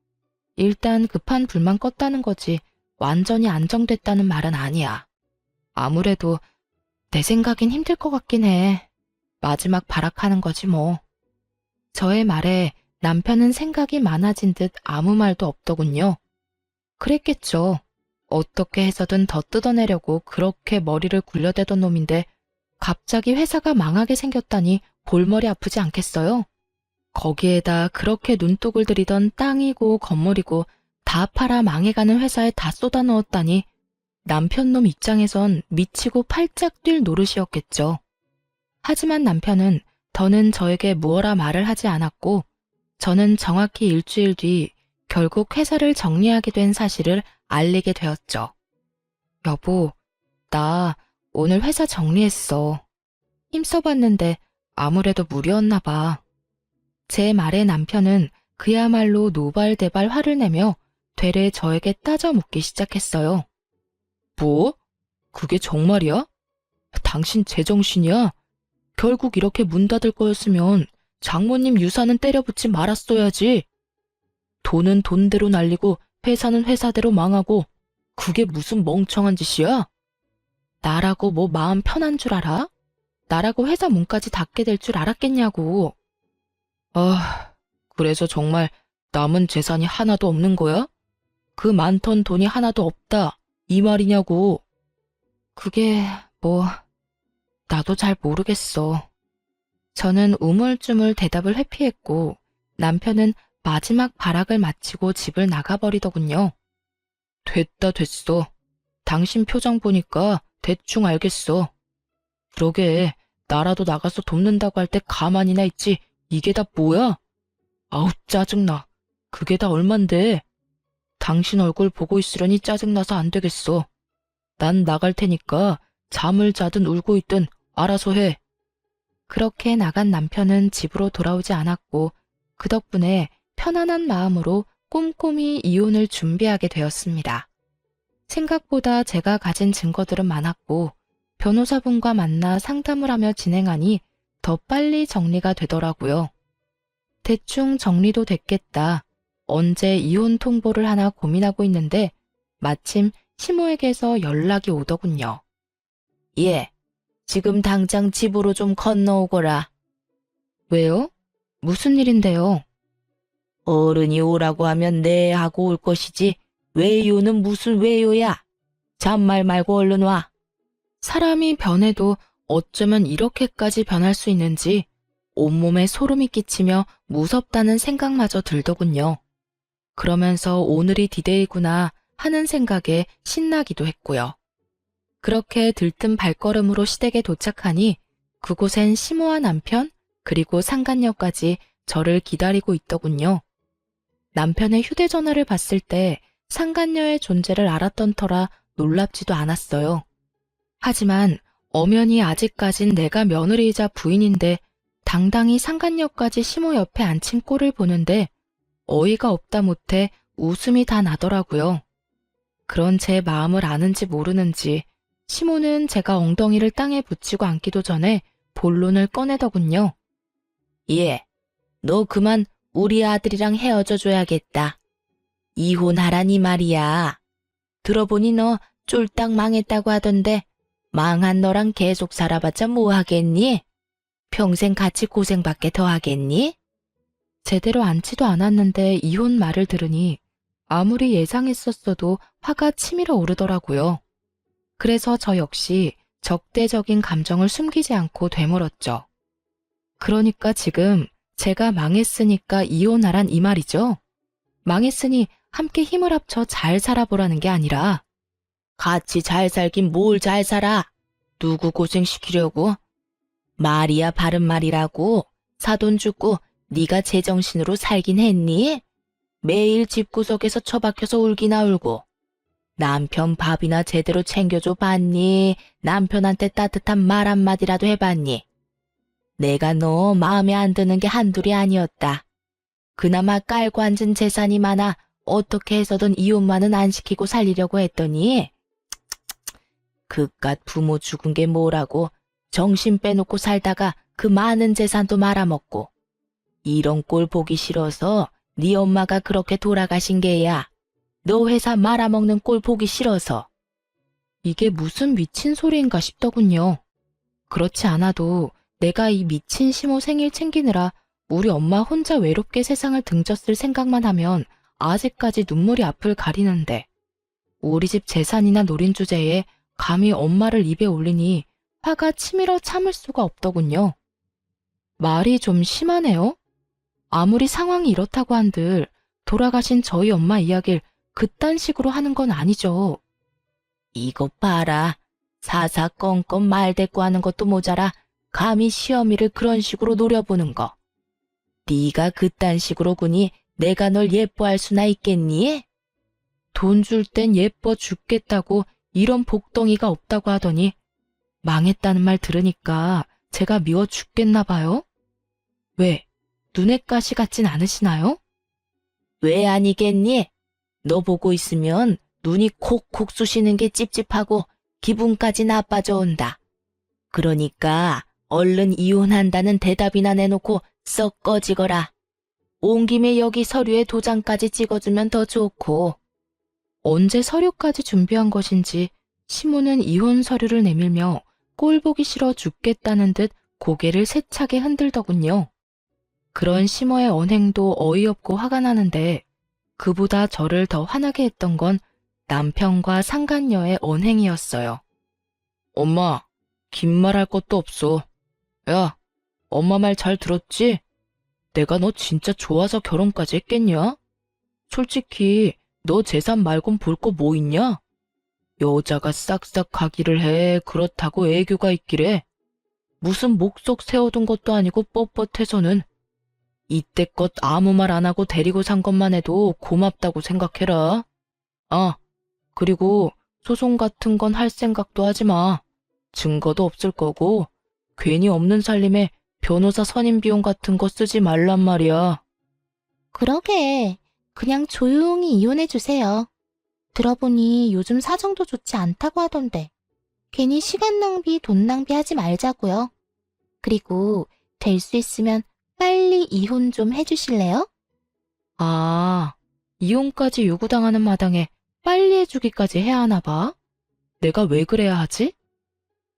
일단 급한 불만 껐다는 거지 완전히 안정됐다는 말은 아니야. 아무래도 내 생각엔 힘들 것 같긴 해. 마지막 발악하는 거지 뭐. 저의 말에 남편은 생각이 많아진 듯 아무 말도 없더군요. 그랬겠죠. 어떻게 해서든 더 뜯어내려고 그렇게 머리를 굴려대던 놈인데 갑자기 회사가 망하게 생겼다니 볼머리 아프지 않겠어요? 거기에다 그렇게 눈독을 들이던 땅이고 건물이고 다 팔아 망해가는 회사에 다 쏟아 넣었다니 남편 놈 입장에선 미치고 팔짝 뛸 노릇이었겠죠. 하지만 남편은 더는 저에게 무어라 말을 하지 않았고 저는 정확히 일주일 뒤 결국 회사를 정리하게 된 사실을 알리게 되었죠. 여보, 나 오늘 회사 정리했어. 힘써봤는데 아무래도 무리였나 봐. 제 말에 남편은 그야말로 노발대발 화를 내며 되레 저에게 따져 묻기 시작했어요. 뭐? 그게 정말이야? 당신 제정신이야? 결국 이렇게 문 닫을 거였으면 장모님 유산은 때려붙지 말았어야지. 돈은 돈대로 날리고 회사는 회사대로 망하고 그게 무슨 멍청한 짓이야? 나라고 뭐 마음 편한 줄 알아? 나라고 회사 문까지 닫게 될 줄 알았겠냐고. 아, 그래서 정말 남은 재산이 하나도 없는 거야? 그 많던 돈이 하나도 없다, 이 말이냐고. 그게 뭐 나도 잘 모르겠어. 저는 우물쭈물 대답을 회피했고 남편은 마지막 발악을 마치고 집을 나가버리더군요. 됐다 됐어. 당신 표정 보니까 대충 알겠어. 그러게 나라도 나가서 돕는다고 할 때 가만히나 있지 이게 다 뭐야? 아우 짜증나. 그게 다 얼만데. 당신 얼굴 보고 있으려니 짜증나서 안 되겠어. 난 나갈 테니까 잠을 자든 울고 있든 알아서 해. 그렇게 나간 남편은 집으로 돌아오지 않았고 그 덕분에 편안한 마음으로 꼼꼼히 이혼을 준비하게 되었습니다. 생각보다 제가 가진 증거들은 많았고 변호사분과 만나 상담을 하며 진행하니 더 빨리 정리가 되더라고요. 대충 정리도 됐겠다. 언제 이혼 통보를 하나 고민하고 있는데 마침 시모에게서 연락이 오더군요. 예, 지금 당장 집으로 좀 건너오거라. 왜요? 무슨 일인데요? 어른이 오라고 하면 네 하고 올 것이지 왜요는 무슨 왜요야. 잔말 말고 얼른 와. 사람이 변해도 어쩌면 이렇게까지 변할 수 있는지 온몸에 소름이 끼치며 무섭다는 생각마저 들더군요. 그러면서 오늘이 디데이구나 하는 생각에 신나기도 했고요. 그렇게 들뜬 발걸음으로 시댁에 도착하니 그곳엔 시모와 남편 그리고 상간녀까지 저를 기다리고 있더군요. 남편의 휴대전화를 봤을 때 상간녀의 존재를 알았던 터라 놀랍지도 않았어요. 하지만 엄연히 아직까진 내가 며느리이자 부인인데 당당히 상간녀까지 시모 옆에 앉힌 꼴을 보는데 어이가 없다 못해 웃음이 다 나더라고요. 그런 제 마음을 아는지 모르는지 시모는 제가 엉덩이를 땅에 붙이고 앉기도 전에 본론을 꺼내더군요. 예, 너 그만 우리 아들이랑 헤어져 줘야겠다. 이혼하라니 말이야. 들어보니 너 쫄딱 망했다고 하던데 망한 너랑 계속 살아봤자 뭐 하겠니? 평생 같이 고생밖에 더 하겠니? 제대로 앉지도 않았는데 이혼 말을 들으니 아무리 예상했었어도 화가 치밀어 오르더라고요. 그래서 저 역시 적대적인 감정을 숨기지 않고 되물었죠. 그러니까 지금 제가 망했으니까 이혼하란 이 말이죠? 망했으니 함께 힘을 합쳐 잘 살아보라는 게 아니라 같이 잘 살긴 뭘 잘 살아? 누구 고생시키려고? 말이야 바른 말이라고. 사돈 죽고 네가 제정신으로 살긴 했니? 매일 집구석에서 처박혀서 울기나 울고. 남편 밥이나 제대로 챙겨줘 봤니? 남편한테 따뜻한 말 한마디라도 해봤니? 내가 너 마음에 안 드는 게 한둘이 아니었다. 그나마 깔고 앉은 재산이 많아 어떻게 해서든 이혼만은 안 시키고 살리려고 했더니 그깟 부모 죽은 게 뭐라고 정신 빼놓고 살다가 그 많은 재산도 말아먹고 이런 꼴 보기 싫어서 네 엄마가 그렇게 돌아가신 게야. 너 회사 말아먹는 꼴 보기 싫어서. 이게 무슨 미친 소리인가 싶더군요. 그렇지 않아도 내가 이 미친 시모 생일 챙기느라 우리 엄마 혼자 외롭게 세상을 등졌을 생각만 하면 아직까지 눈물이 앞을 가리는데 우리 집 재산이나 노린 주제에 감히 엄마를 입에 올리니 화가 치밀어 참을 수가 없더군요. 말이 좀 심하네요. 아무리 상황이 이렇다고 한들 돌아가신 저희 엄마 이야기를 그딴 식으로 하는 건 아니죠. 이것 봐라. 사사건건 말대꾸하는 것도 모자라 감히 시어미를 그런 식으로 노려보는 거. 네가 그딴 식으로 구니 내가 널 예뻐할 수나 있겠니? 돈 줄 땐 예뻐 죽겠다고 이런 복덩이가 없다고 하더니 망했다는 말 들으니까 제가 미워 죽겠나 봐요? 왜? 눈의 가시 같진 않으시나요? 왜 아니겠니? 너 보고 있으면 눈이 콕콕 쑤시는 게 찝찝하고 기분까지 나빠져 온다. 그러니까 얼른 이혼한다는 대답이나 내놓고 썩 꺼지거라. 온 김에 여기 서류에 도장까지 찍어주면 더 좋고. 언제 서류까지 준비한 것인지 시모는 이혼 서류를 내밀며 꼴 보기 싫어 죽겠다는 듯 고개를 세차게 흔들더군요. 그런 시모의 언행도 어이없고 화가 나는데 그보다 저를 더 화나게 했던 건 남편과 상간녀의 언행이었어요. 엄마, 긴 말 할 것도 없어. 야, 엄마 말 잘 들었지? 내가 너 진짜 좋아서 결혼까지 했겠냐? 솔직히 너 재산 말곤 볼 거 뭐 있냐? 여자가 싹싹 가기를 해. 그렇다고 애교가 있기래. 무슨 목속 세워둔 것도 아니고 뻣뻣해서는. 이때껏 아무 말 안 하고 데리고 산 것만 해도 고맙다고 생각해라. 아, 그리고 소송 같은 건 할 생각도 하지 마. 증거도 없을 거고 괜히 없는 살림에 변호사 선임 비용 같은 거 쓰지 말란 말이야. 그러게. 그냥 조용히 이혼해주세요. 들어보니 요즘 사정도 좋지 않다고 하던데. 괜히 시간 낭비, 돈 낭비하지 말자고요. 그리고 될 수 있으면 빨리 이혼 좀 해주실래요? 아, 이혼까지 요구당하는 마당에 빨리 해주기까지 해야 하나 봐? 내가 왜 그래야 하지?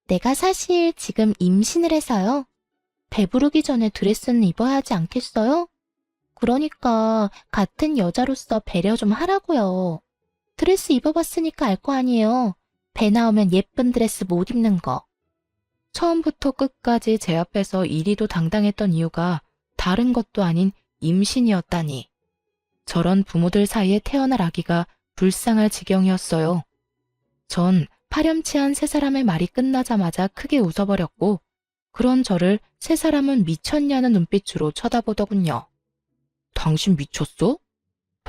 내가 사실 지금 임신을 해서요. 배부르기 전에 드레스는 입어야 하지 않겠어요? 그러니까 같은 여자로서 배려 좀 하라고요. 드레스 입어봤으니까 알 거 아니에요. 배 나오면 예쁜 드레스 못 입는 거. 처음부터 끝까지 제 앞에서 이리도 당당했던 이유가 다른 것도 아닌 임신이었다니. 저런 부모들 사이에 태어날 아기가 불쌍할 지경이었어요. 전 파렴치한 세 사람의 말이 끝나자마자 크게 웃어버렸고 그런 저를 세 사람은 미쳤냐는 눈빛으로 쳐다보더군요. 당신 미쳤어?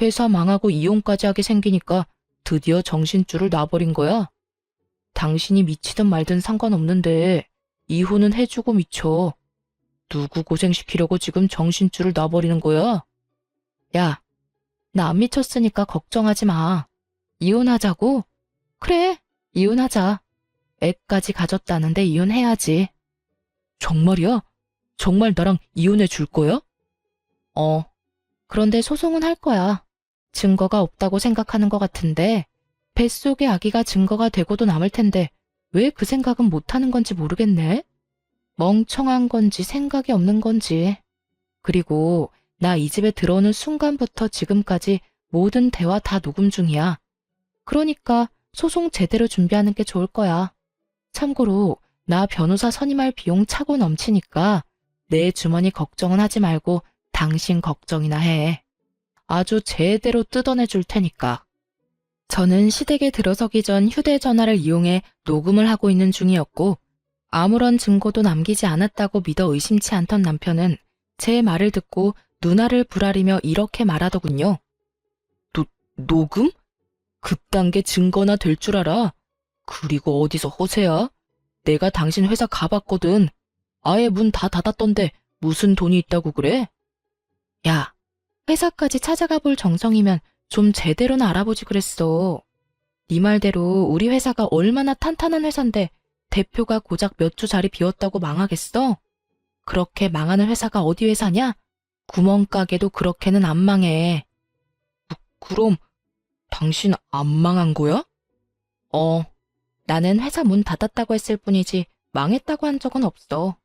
회사 망하고 이혼까지 하게 생기니까 드디어 정신줄을 놔버린 거야? 당신이 미치든 말든 상관없는데 이혼은 해주고 미쳐. 누구 고생시키려고 지금 정신줄을 놔버리는 거야? 야, 나 안 미쳤으니까 걱정하지 마. 이혼하자고? 그래, 이혼하자. 애까지 가졌다는데 이혼해야지. 정말이야? 정말 나랑 이혼해 줄 거야? 그런데 소송은 할 거야. 증거가 없다고 생각하는 것 같은데 뱃속의 아기가 증거가 되고도 남을 텐데 왜 그 생각은 못하는 건지 모르겠네. 멍청한 건지 생각이 없는 건지. 그리고 나 이 집에 들어오는 순간부터 지금까지 모든 대화 다 녹음 중이야. 그러니까 소송 제대로 준비하는 게 좋을 거야. 참고로 나 변호사 선임할 비용 차고 넘치니까 내 주머니 걱정은 하지 말고 당신 걱정이나 해. 아주 제대로 뜯어내 줄 테니까. 저는 시댁에 들어서기 전 휴대전화를 이용해 녹음을 하고 있는 중이었고 아무런 증거도 남기지 않았다고 믿어 의심치 않던 남편은 제 말을 듣고 눈알을 부라리며 이렇게 말하더군요. 녹음? 그딴 게 증거나 될 줄 알아? 그리고 어디서 허세야? 내가 당신 회사 가봤거든. 아예 문 다 닫았던데 무슨 돈이 있다고 그래? 야, 회사까지 찾아가 볼 정성이면 좀 제대로는 알아보지 그랬어. 네 말대로 우리 회사가 얼마나 탄탄한 회사인데 대표가 고작 몇 주 자리 비웠다고 망하겠어? 그렇게 망하는 회사가 어디 회사냐? 구멍가게도 그렇게는 안 망해. 그럼 당신 안 망한 거야? 나는 회사 문 닫았다고 했을 뿐이지 망했다고 한 적은 없어.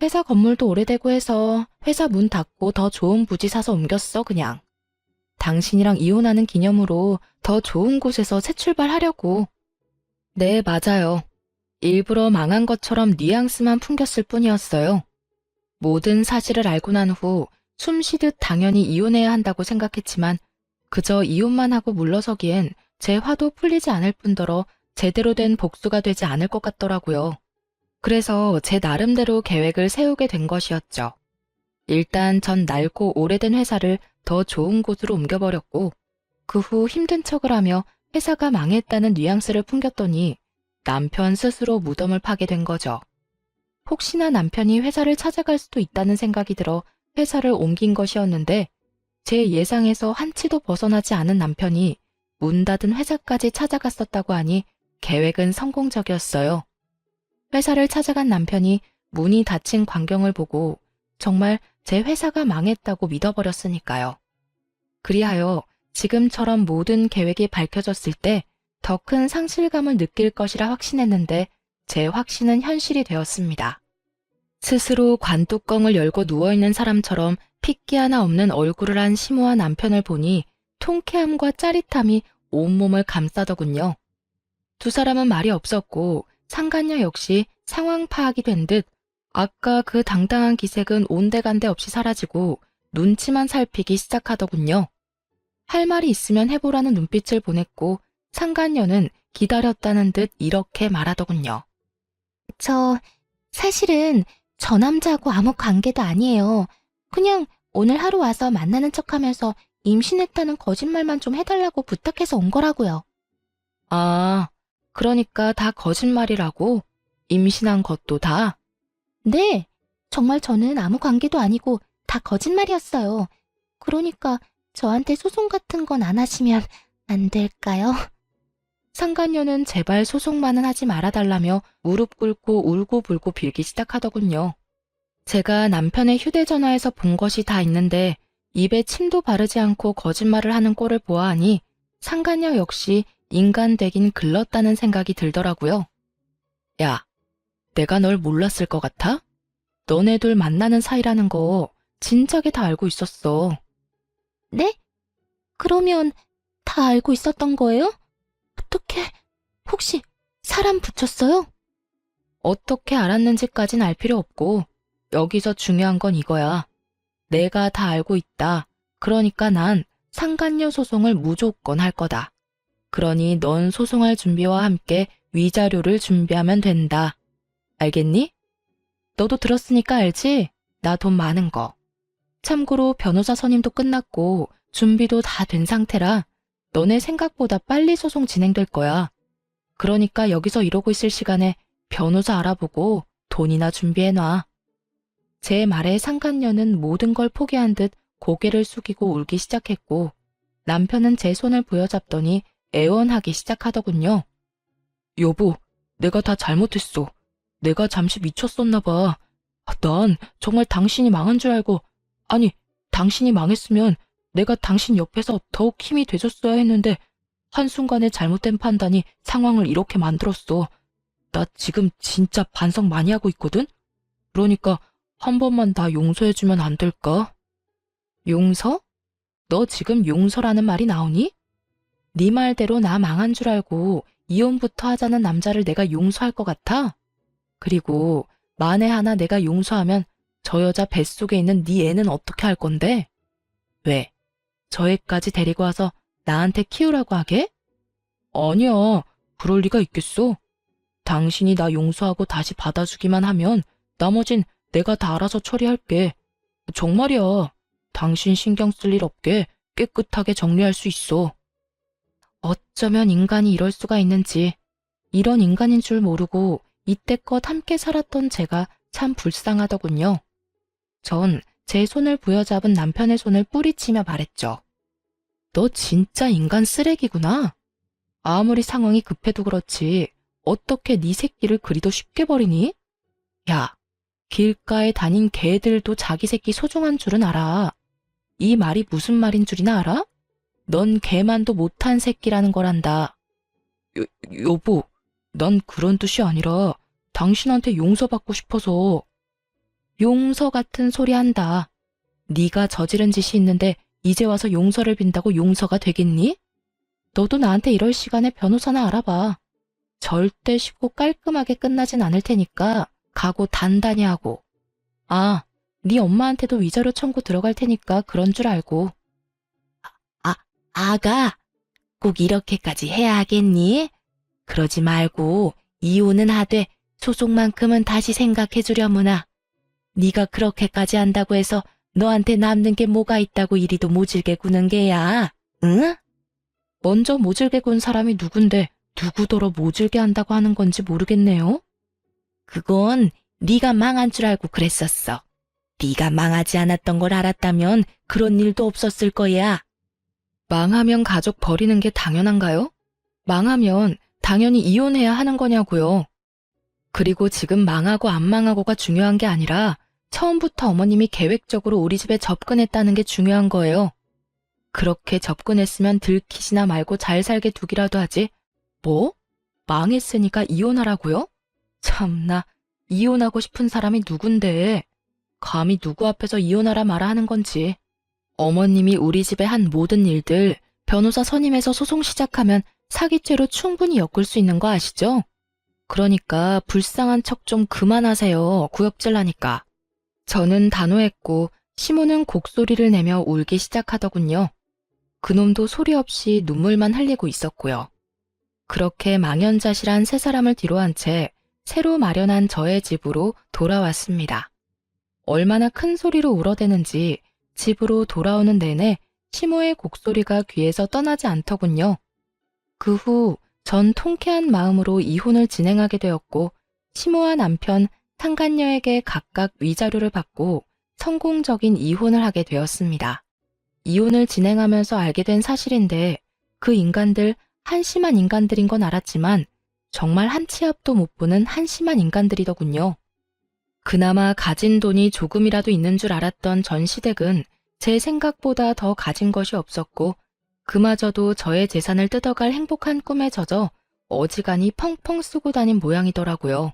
회사 건물도 오래되고 해서 회사 문 닫고 더 좋은 부지 사서 옮겼어, 그냥. 당신이랑 이혼하는 기념으로 더 좋은 곳에서 새 출발하려고. 네, 맞아요. 일부러 망한 것처럼 뉘앙스만 풍겼을 뿐이었어요. 모든 사실을 알고 난 후 숨쉬듯 당연히 이혼해야 한다고 생각했지만 그저 이혼만 하고 물러서기엔 제 화도 풀리지 않을 뿐더러 제대로 된 복수가 되지 않을 것 같더라고요. 그래서 제 나름대로 계획을 세우게 된 것이었죠. 일단 전 낡고 오래된 회사를 더 좋은 곳으로 옮겨버렸고 그 후 힘든 척을 하며 회사가 망했다는 뉘앙스를 풍겼더니 남편 스스로 무덤을 파게 된 거죠. 혹시나 남편이 회사를 찾아갈 수도 있다는 생각이 들어 회사를 옮긴 것이었는데 제 예상에서 한치도 벗어나지 않은 남편이 문 닫은 회사까지 찾아갔었다고 하니 계획은 성공적이었어요. 회사를 찾아간 남편이 문이 닫힌 광경을 보고 정말 제 회사가 망했다고 믿어버렸으니까요. 그리하여 지금처럼 모든 계획이 밝혀졌을 때 더 큰 상실감을 느낄 것이라 확신했는데 제 확신은 현실이 되었습니다. 스스로 관뚜껑을 열고 누워있는 사람처럼 핏기 하나 없는 얼굴을 한 심오한 남편을 보니 통쾌함과 짜릿함이 온몸을 감싸더군요. 두 사람은 말이 없었고 상간녀 역시 상황 파악이 된 듯 아까 그 당당한 기색은 온데간데 없이 사라지고 눈치만 살피기 시작하더군요. 할 말이 있으면 해보라는 눈빛을 보냈고 상간녀는 기다렸다는 듯 이렇게 말하더군요. 사실은 저 남자하고 아무 관계도 아니에요. 그냥 오늘 하루 와서 만나는 척하면서 임신했다는 거짓말만 좀 해달라고 부탁해서 온 거라고요. 아, 그러니까 다 거짓말이라고? 임신한 것도 다? 네, 정말 저는 아무 관계도 아니고 다 거짓말이었어요. 그러니까 저한테 소송 같은 건 안 하시면 안 될까요? 상간녀는 제발 소송만은 하지 말아달라며 무릎 꿇고 울고불고 빌기 시작하더군요. 제가 남편의 휴대전화에서 본 것이 다 있는데 입에 침도 바르지 않고 거짓말을 하는 꼴을 보아하니 상간녀 역시 인간 되긴 글렀다는 생각이 들더라고요. 야, 내가 널 몰랐을 것 같아? 너네 둘 만나는 사이라는 거 진작에 다 알고 있었어. 네? 그러면 다 알고 있었던 거예요? 어떻게, 혹시 사람 붙였어요? 어떻게 알았는지까진 알 필요 없고 여기서 중요한 건 이거야. 내가 다 알고 있다. 그러니까 난 상간녀 소송을 무조건 할 거다. 그러니 넌 소송할 준비와 함께 위자료를 준비하면 된다. 알겠니? 너도 들었으니까 알지? 나 돈 많은 거. 참고로 변호사 선임도 끝났고 준비도 다 된 상태라 너네 생각보다 빨리 소송 진행될 거야. 그러니까 여기서 이러고 있을 시간에 변호사 알아보고 돈이나 준비해놔. 제 말에 상간녀는 모든 걸 포기한 듯 고개를 숙이고 울기 시작했고 남편은 제 손을 부여잡더니 애원하기 시작하더군요. 여보, 내가 다 잘못했어. 내가 잠시 미쳤었나 봐. 난 정말 당신이 망한 줄 알고, 아니, 당신이 망했으면 내가 당신 옆에서 더욱 힘이 돼줬어야 했는데 한순간에 잘못된 판단이 상황을 이렇게 만들었어. 나 지금 진짜 반성 많이 하고 있거든? 그러니까 한 번만 다 용서해주면 안 될까? 용서? 너 지금 용서라는 말이 나오니? 네 말대로 나 망한 줄 알고 이혼부터 하자는 남자를 내가 용서할 것 같아? 그리고 만에 하나 내가 용서하면 저 여자 뱃속에 있는 네 애는 어떻게 할 건데? 왜? 저 애까지 데리고 와서 나한테 키우라고 하게? 아니야, 그럴 리가 있겠어. 당신이 나 용서하고 다시 받아주기만 하면 나머진 내가 다 알아서 처리할게. 정말이야. 당신 신경 쓸 일 없게 깨끗하게 정리할 수 있어. 어쩌면 인간이 이럴 수가 있는지, 이런 인간인 줄 모르고 이때껏 함께 살았던 제가 참 불쌍하더군요. 전 제 손을 부여잡은 남편의 손을 뿌리치며 말했죠. 너 진짜 인간 쓰레기구나. 아무리 상황이 급해도 그렇지 어떻게 네 새끼를 그리도 쉽게 버리니? 야, 길가에 다닌 개들도 자기 새끼 소중한 줄은 알아. 이 말이 무슨 말인 줄이나 알아? 넌 개만도 못한 새끼라는 거란다. 여보, 난 그런 뜻이 아니라 당신한테 용서받고 싶어서. 용서 같은 소리 한다. 네가 저지른 짓이 있는데 이제 와서 용서를 빈다고 용서가 되겠니? 너도 나한테 이럴 시간에 변호사나 알아봐. 절대 쉽고 깔끔하게 끝나진 않을 테니까 각오 단단히 하고. 아, 네 엄마한테도 위자료 청구 들어갈 테니까 그런 줄 알고. 아가, 꼭 이렇게까지 해야 하겠니? 그러지 말고 이혼은 하되 소송만큼은 다시 생각해 주려무나. 네가 그렇게까지 한다고 해서 너한테 남는 게 뭐가 있다고 이리도 모질게 구는 게야, 응? 먼저 모질게 군 사람이 누군데 누구더러 모질게 한다고 하는 건지 모르겠네요. 그건 네가 망한 줄 알고 그랬었어. 네가 망하지 않았던 걸 알았다면 그런 일도 없었을 거야. 망하면 가족 버리는 게 당연한가요? 망하면 당연히 이혼해야 하는 거냐고요. 그리고 지금 망하고 안 망하고가 중요한 게 아니라 처음부터 어머님이 계획적으로 우리 집에 접근했다는 게 중요한 거예요. 그렇게 접근했으면 들키시나 말고 잘 살게 두기라도 하지. 뭐? 망했으니까 이혼하라고요? 참나, 이혼하고 싶은 사람이 누군데. 감히 누구 앞에서 이혼하라 마라 하는 건지. 어머님이 우리 집에 한 모든 일들 변호사 선임해서 소송 시작하면 사기죄로 충분히 엮을 수 있는 거 아시죠? 그러니까 불쌍한 척 좀 그만하세요. 구역질나니까. 저는 단호했고 시모는 곡소리를 내며 울기 시작하더군요. 그놈도 소리 없이 눈물만 흘리고 있었고요. 그렇게 망연자실한 세 사람을 뒤로한 채 새로 마련한 저의 집으로 돌아왔습니다. 얼마나 큰 소리로 울어대는지 집으로 돌아오는 내내 시모의 곡소리가 귀에서 떠나지 않더군요. 그 후 전 통쾌한 마음으로 이혼을 진행하게 되었고 시모와 남편, 상간녀에게 각각 위자료를 받고 성공적인 이혼을 하게 되었습니다. 이혼을 진행하면서 알게 된 사실인데 그 인간들 한심한 인간들인 건 알았지만 정말 한 치 앞도 못 보는 한심한 인간들이더군요. 그나마 가진 돈이 조금이라도 있는 줄 알았던 전 시댁은 제 생각보다 더 가진 것이 없었고 그마저도 저의 재산을 뜯어갈 행복한 꿈에 젖어 어지간히 펑펑 쓰고 다닌 모양이더라고요.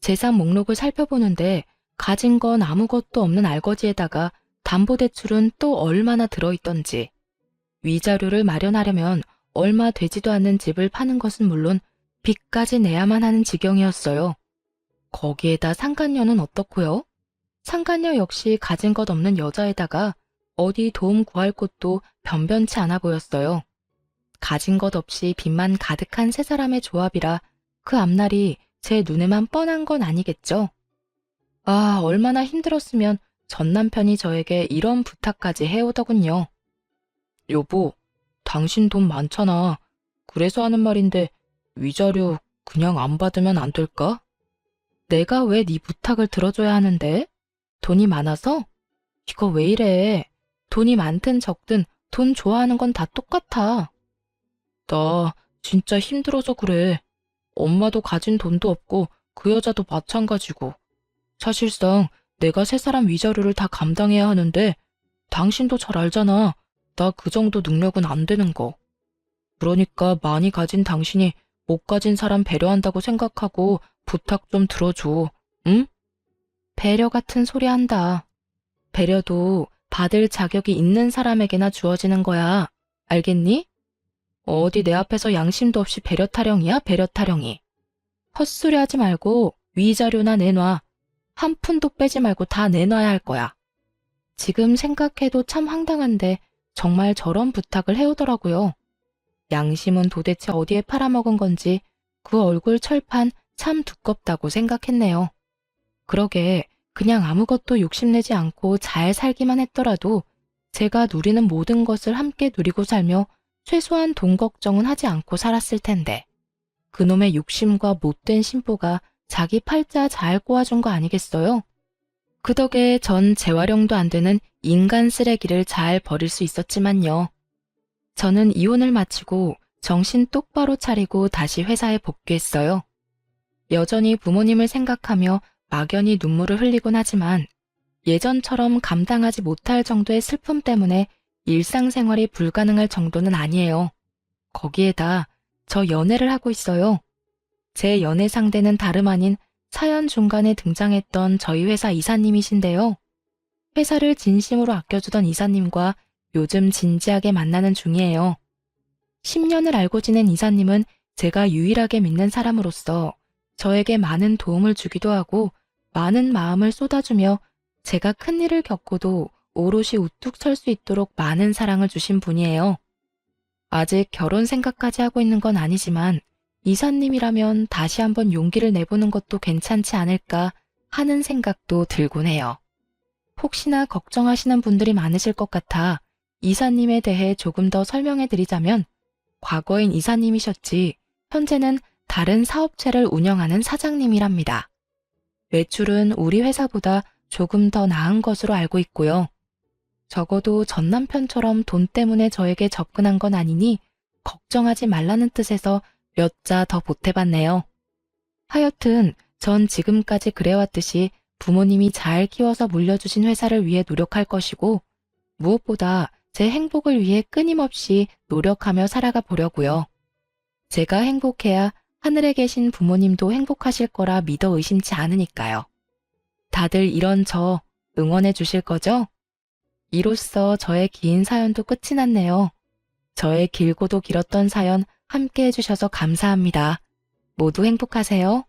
재산 목록을 살펴보는데 가진 건 아무것도 없는 알거지에다가 담보대출은 또 얼마나 들어있던지, 위자료를 마련하려면 얼마 되지도 않는 집을 파는 것은 물론 빚까지 내야만 하는 지경이었어요. 거기에다 상간녀는 어떻고요? 상간녀 역시 가진 것 없는 여자에다가 어디 도움 구할 곳도 변변치 않아 보였어요. 가진 것 없이 빚만 가득한 세 사람의 조합이라 그 앞날이 제 눈에만 뻔한 건 아니겠죠? 아, 얼마나 힘들었으면 전 남편이 저에게 이런 부탁까지 해오더군요. 여보, 당신 돈 많잖아. 그래서 하는 말인데 위자료 그냥 안 받으면 안 될까? 내가 왜 네 부탁을 들어줘야 하는데? 돈이 많아서? 이거 왜 이래? 돈이 많든 적든 돈 좋아하는 건 다 똑같아. 나 진짜 힘들어서 그래. 엄마도 가진 돈도 없고 그 여자도 마찬가지고. 사실상 내가 세 사람 위자료를 다 감당해야 하는데 당신도 잘 알잖아. 나 그 정도 능력은 안 되는 거. 그러니까 많이 가진 당신이 못 가진 사람 배려한다고 생각하고 부탁 좀 들어줘. 응? 배려 같은 소리 한다. 배려도 받을 자격이 있는 사람에게나 주어지는 거야. 알겠니? 어디 내 앞에서 양심도 없이 배려 타령이야, 배려 타령이. 헛소리 하지 말고 위자료나 내놔. 한 푼도 빼지 말고 다 내놔야 할 거야. 지금 생각해도 참 황당한데 정말 저런 부탁을 해오더라고요. 양심은 도대체 어디에 팔아먹은 건지 그 얼굴 철판 참 두껍다고 생각했네요. 그러게 그냥 아무것도 욕심내지 않고 잘 살기만 했더라도 제가 누리는 모든 것을 함께 누리고 살며 최소한 돈 걱정은 하지 않고 살았을 텐데 그놈의 욕심과 못된 심보가 자기 팔자 잘 꼬아준 거 아니겠어요? 그 덕에 전 재활용도 안 되는 인간 쓰레기를 잘 버릴 수 있었지만요. 저는 이혼을 마치고 정신 똑바로 차리고 다시 회사에 복귀했어요. 여전히 부모님을 생각하며 막연히 눈물을 흘리곤 하지만 예전처럼 감당하지 못할 정도의 슬픔 때문에 일상생활이 불가능할 정도는 아니에요. 거기에다 저 연애를 하고 있어요. 제 연애 상대는 다름 아닌 사연 중간에 등장했던 저희 회사 이사님이신데요. 회사를 진심으로 아껴주던 이사님과 요즘 진지하게 만나는 중이에요. 10년을 알고 지낸 이사님은 제가 유일하게 믿는 사람으로서 저에게 많은 도움을 주기도 하고 많은 마음을 쏟아주며 제가 큰일을 겪고도 오롯이 우뚝 설 수 있도록 많은 사랑을 주신 분이에요. 아직 결혼 생각까지 하고 있는 건 아니지만 이사님이라면 다시 한번 용기를 내보는 것도 괜찮지 않을까 하는 생각도 들곤 해요. 혹시나 걱정하시는 분들이 많으실 것 같아 이사님에 대해 조금 더 설명해 드리자면 과거엔 이사님이셨지 현재는 다른 사업체를 운영하는 사장님이랍니다. 매출은 우리 회사보다 조금 더 나은 것으로 알고 있고요. 적어도 전 남편처럼 돈 때문에 저에게 접근한 건 아니니 걱정하지 말라는 뜻에서 몇 자 더 보태봤네요. 하여튼 전 지금까지 그래왔듯이 부모님이 잘 키워서 물려주신 회사를 위해 노력할 것이고 무엇보다 제 행복을 위해 끊임없이 노력하며 살아가 보려고요. 제가 행복해야 하늘에 계신 부모님도 행복하실 거라 믿어 의심치 않으니까요. 다들 이런 저 응원해 주실 거죠? 이로써 저의 긴 사연도 끝이 났네요. 저의 길고도 길었던 사연 함께 해주셔서 감사합니다. 모두 행복하세요.